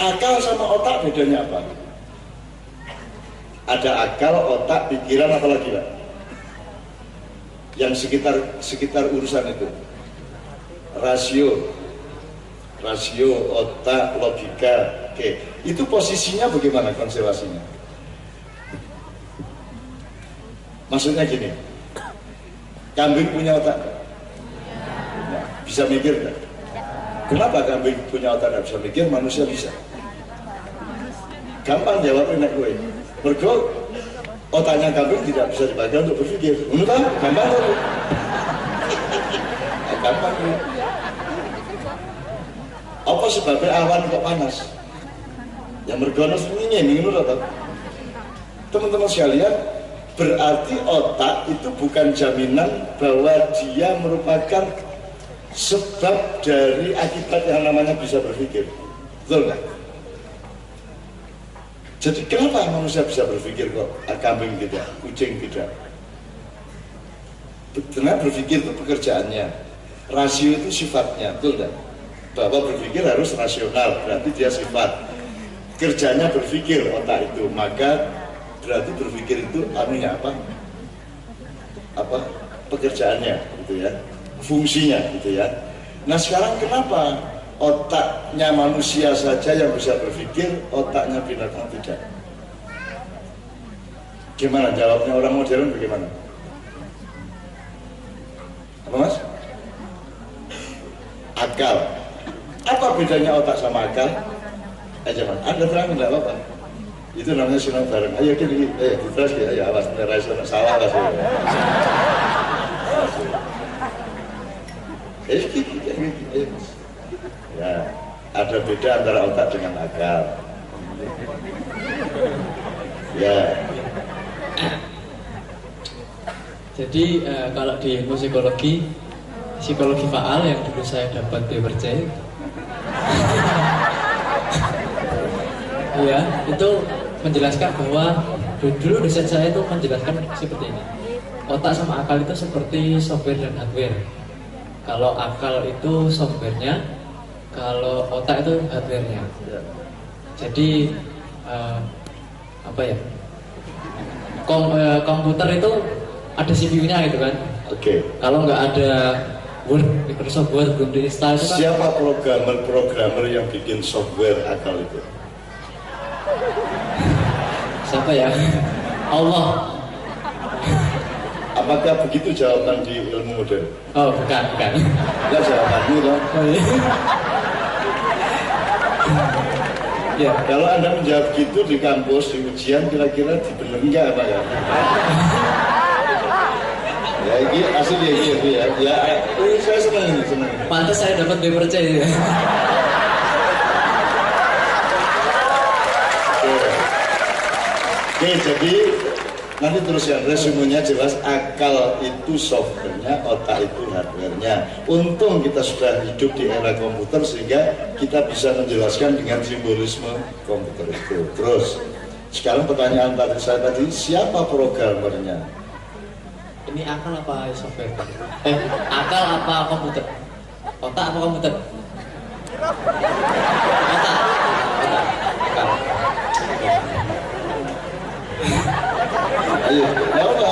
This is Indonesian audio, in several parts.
Akal sama otak bedanya apa? Ada akal, otak, pikiran, apa lagi Pak? Yang sekitar urusan itu. Rasio, otak, logika. Oke, itu posisinya bagaimana konstelasinya? Maksudnya gini, kambing punya otak? Nah, bisa mikir kan? Kenapa kambing punya otak nggak bisa mikir, manusia bisa? Gampang jawabnya gue. Mergo otaknya kambing tidak bisa dipakai untuk berpikir. Menurut kamu gampang tuh? Gampang ya. Apa sebabnya awan kok panas? Yang mergono ini menurut apa? Teman-teman sekalian, berarti otak itu bukan jaminan bahwa dia merupakan sebab dari akibat yang namanya bisa berpikir. Betul nggak? Jadi kenapa manusia bisa berpikir kok kambing tidak, kucing tidak? Karena berpikir itu pekerjaannya, rasio itu sifatnya, betul nggak? Bahwa berpikir harus rasional, berarti dia sifat. Kerjanya berpikir otak itu, maka berarti berpikir itu anunya apa? Pekerjaannya, gitu ya, fungsinya, gitu ya. Nah sekarang kenapa otaknya manusia saja yang bisa berpikir, otaknya binatang tidak? Gimana jawabnya orang modern bagaimana? Apa mas? Akal. Apa bedanya otak sama akal? Aja mas, ada terang enggak apa-apa. Itu namanya sinau bareng. Ayo gini, diteras ya, ayo awas beneran salah lah sih. Ayo mas. Ya, ada beda antara otak dengan akal. Ya. Jadi kalau di ilmu psikologi faal yang dulu saya dapat di Percaya, ya itu menjelaskan bahwa dulu dosen saya itu menjelaskan seperti ini. Otak sama akal itu seperti software dan hardware. Kalau akal itu softwarenya, kalau otak itu hardwarenya. Jadi apa ya? Komputer itu ada CPU-nya gitu kan. Oke. Kalau nggak ada Word, Microsoft Word belum diinstal itu kan. Siapa programmer yang bikin software akal itu? Siapa ya? Allah. Apakah begitu jawaban di ilmu modern? Oh, bukan. Enggak jawabannya dong. Oh, iya. Ya. Kalau Anda menjawab gitu di kampus, di ujian, kira-kira dibener enggak apa ya? Ya ini asli ya. Ya, ini saya senang. Pantas saya dapat Percaya. Oke, jadi nanti terus yang resumenya jelas, akal itu softwarenya, otak itu hardwarenya. Untung kita sudah hidup di era komputer sehingga kita bisa menjelaskan dengan simbolisme komputer itu. Terus sekarang pertanyaan tadi saya tadi, siapa programmernya? Ini akal apa software? Akal apa komputer? Otak apa komputer? Otak. Ayo, apa?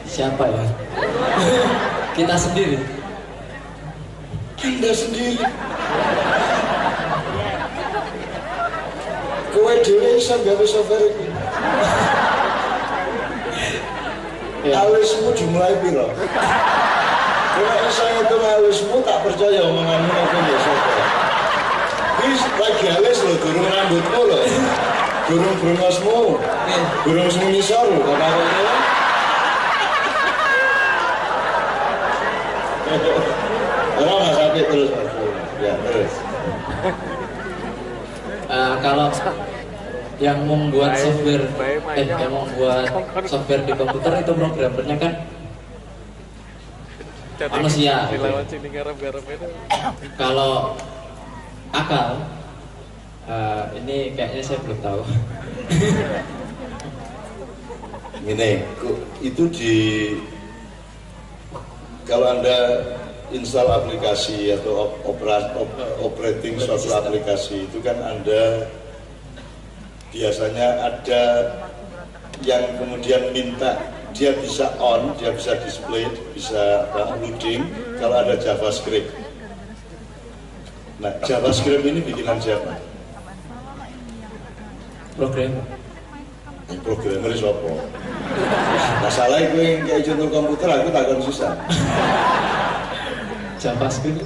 Siapa ya? Kita sendiri. Anda sendiri. Kowe dhewe iso gawe software iki. Alismu jumlahe piro? Kowe iso ngitung alismu, tak percaya omonganmu nek kowe software. Wis lagi alis lho, durung rambutmu lho. Durung brungosmu. Durung semu ngisor lho kok karo kowe. Ora Mas sampai terus Mas. Ya, terus. Kalau yang membuat software di komputer itu programmernya kan manusia. Kalau akal ini kayaknya saya belum tahu. Ini itu kalau Anda install aplikasi atau operating suatu aplikasi itu kan Anda biasanya ada yang kemudian minta dia bisa on, dia bisa display, bisa loading kalau ada JavaScript. Nah, JavaScript ini bikinan siapa? Program. Programmer siapa? Masalah itu yang kayak contoh komputer aku tak akan susah. JavaScript.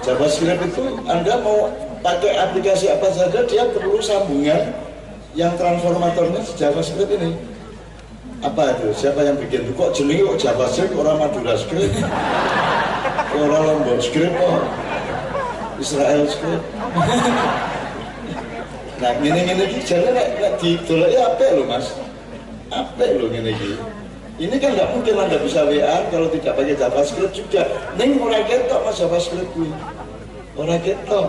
JavaScript itu Anda mau pakai aplikasi apa saja dia perlu sambungan yang transformatornya JavaScript ini. Apa itu? Siapa yang bikin itu? Kok jenenge kok JavaScript, orang Madura script, orang Lombok script, kok Israel script. Nah, gini-gini jadi nek didoleki apik lho Mas. Apik lho ngene iki. Ini kan nggak mungkin Anda bisa WA kalau tidak pakai JavaScript juga. Ning ora ketok Mas JavaScript kuwi. Ora ketok.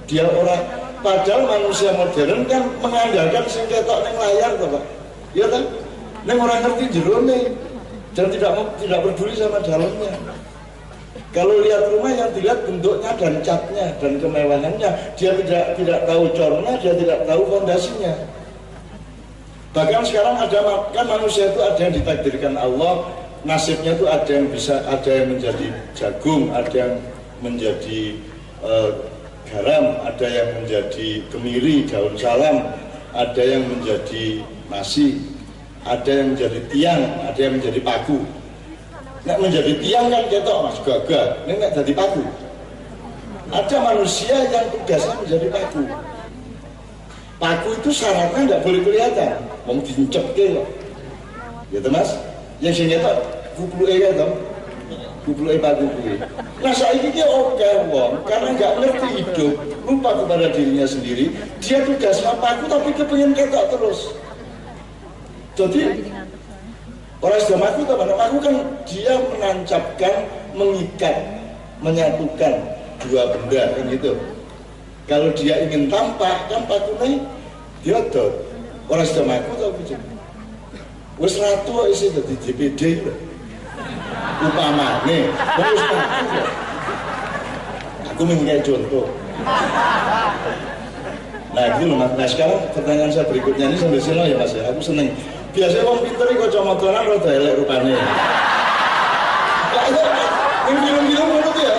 Dia orang, padahal manusia modern kan mengandalkan sing ketok ning layar to, Pak. Iya kan? Ning ora ngerti jerone dan tidak peduli sama dalamnya. Kalau lihat rumah yang dilihat bentuknya dan catnya dan kemewahannya, dia tidak tahu cornya, dia tidak tahu fondasinya. Bahkan sekarang kan manusia itu ada yang ditakdirkan Allah, nasibnya itu ada yang bisa, ada yang menjadi jagung, ada yang menjadi garam, ada yang menjadi kemiri, daun salam, ada yang menjadi nasi, ada yang menjadi tiang, ada yang menjadi paku. Nek menjadi tiang kan ketok Mas gagah, nek jadi paku. Ada manusia yang tugasnya menjadi paku. Paku itu syaratnya nggak boleh kelihatan, mau dincepke kok. Gitu Mas, yang sing ketok kupluke ya toh. Kupluke paku kuwi. Nah saiki ki oke wong karena nggak ngerti hidup, lupa kepada dirinya sendiri, dia tugasnya paku tapi kepengin ketok terus. Jadi orang sudah mati atau mana? Aku kan dia menancapkan, mengikat, menyatukan dua benda kan gitu. Kalau dia ingin tampak, kan pakunya dia dot. Orang sudah mati atau gitu. Wes ratu isi di DPD. Upamane, wes mati. Aku mengingat contoh. Nah gitu loh Mas. Nah sekarang pertanyaan saya berikutnya ini sambil sini ya Mas ya. Aku seneng. Biasanya orang pinter ini kacamataan rada elek rupanya. Nah itu, yang film-film itu ya.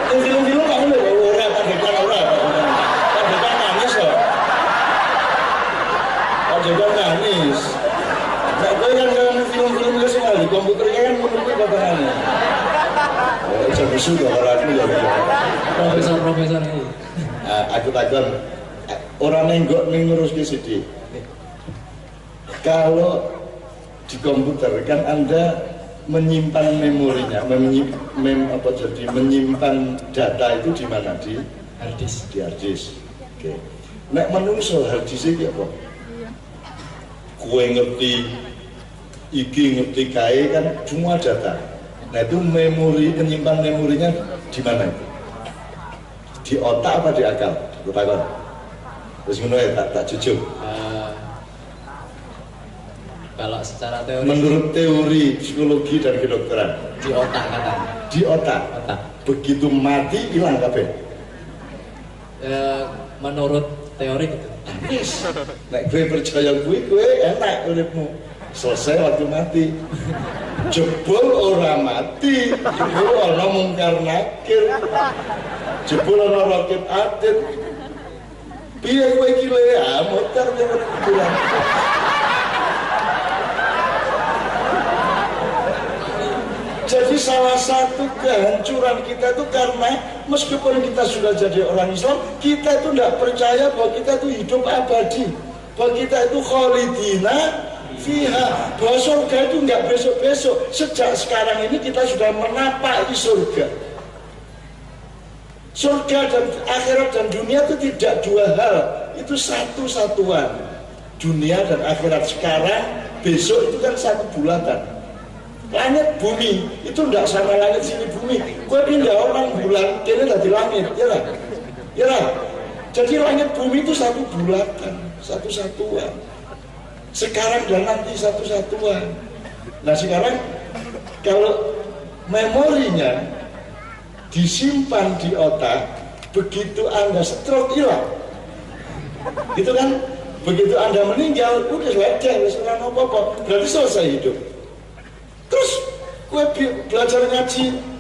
Yang film-film kamu lho, orang padekan orang. Padekan manis loh. Padekan manis. Nah gue kan kalau film-film itu semua di komputernya kan menurutnya batangannya. Oh, bisa musuh tuh orang aku ya. Profesor ini. Aku takkan orang nenggok ngurus ke sini. Kalau di komputer kan Anda menyimpan memorinya, menyimpan data itu di mana? Di hard disk. Di hard disk. Oke. Nek menungso hard disk iki apa? Kue ngerti, iki ngerti kae kan semua data. Nah itu memori, penyimpan memorinya di mana itu? Di otak apa di akal? Lupa kan? Terus ngono ya tak jujur. Kalau secara teori, menurut teori psikologi dan kedokteran di otak katanya. Di otak. Begitu mati hilang kabeh. Menurut teori gitu. Nek gue percaya gue enak uripmu. Selesai waktu mati. Jebol orang mati, jebol orang mungkar nakir, jebol orang rakib atit. Piye kowe iki le motor yang pulang. Jadi salah satu kehancuran kita itu karena meskipun kita sudah jadi orang Islam, kita itu tidak percaya bahwa kita itu hidup abadi, bahwa kita itu khalidina fiha, bahwa surga itu nggak besok-besok. Sejak sekarang ini kita sudah menapaki surga. Surga dan akhirat dan dunia itu tidak dua hal, itu satu satuan. Dunia dan akhirat sekarang, besok itu kan satu bulatan. Langit bumi itu tidak sama langit sini bumi. Gue pindah orang bulan, kini dari langit, ya lah, ya lah. Jadi langit bumi itu satu bulatan, satu satuan. Sekarang dan nanti satu satuan. Nah sekarang kalau memorinya disimpan di otak, begitu Anda stroke hilang. Gitu kan? Begitu Anda meninggal, udah wadah, wis ora apa-apa, berarti selesai hidup. Terus gue belajar ngaji